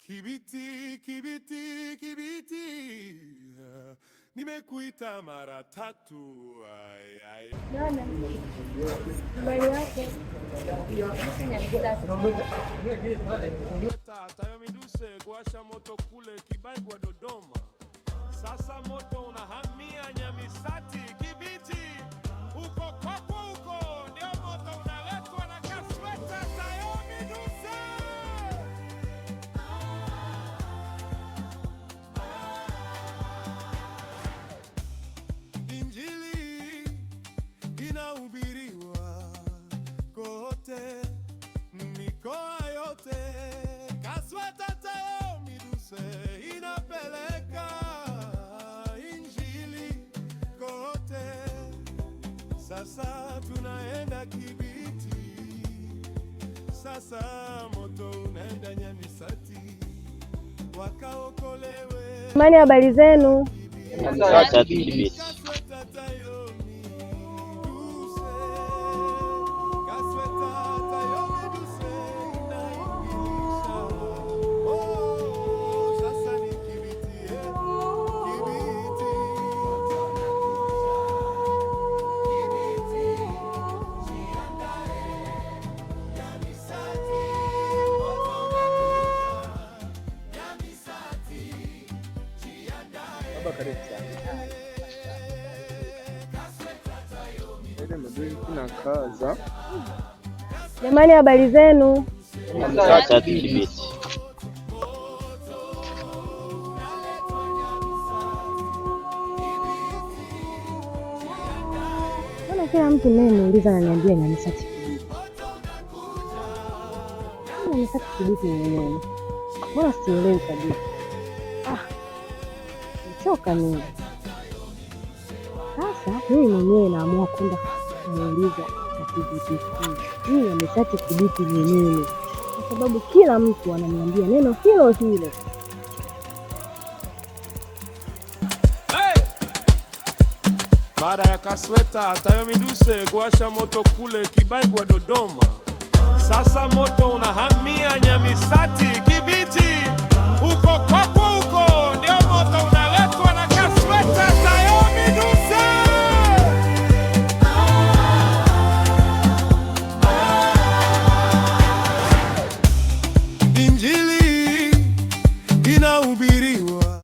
Kibiti, Kibiti, Kibiti, nimekuita mara tatu. Nana, habari yako? Tayo Miduse kuwasha moto kule Kibaigwa Dodoma. Sasa moto unahamia Nyamisati Kibiti. Huko kwako huko ndio moto unaletwa na Kasweta. Tayo Miduse. Injili inahubiriwa kote, mikoa yote. Kasweta Tayo Miduse inapeleka injili kote. Sasa tunaenda Kibiti, sasa moto unaenda Nyamisati, wakaokolewe. Mani, habari zenu? Sasa Kibiti. Jamani, habari zenu? Sasa Kibiti. Mbona kila mtu muuliza ananiambia Nyamisati Kibiti? Nyamisati Kibiti ni nini? Mbona sielewi kabisa? Nichoka mimi. Sasa mimi mwenyewe naamua kwenda kumuuliza Kibiti hii Nyamisati Kibiti ni nini, kwa sababu kila mtu ananiambia neno hilo hilo. Baada ya Kasweta Tayo Miduse kuwasha moto kule Kibaigwa Dodoma, sasa moto unahamia Nyamisati Kibiti. Huko kwako huko ndio moto unaletwa na Kasweta Tayo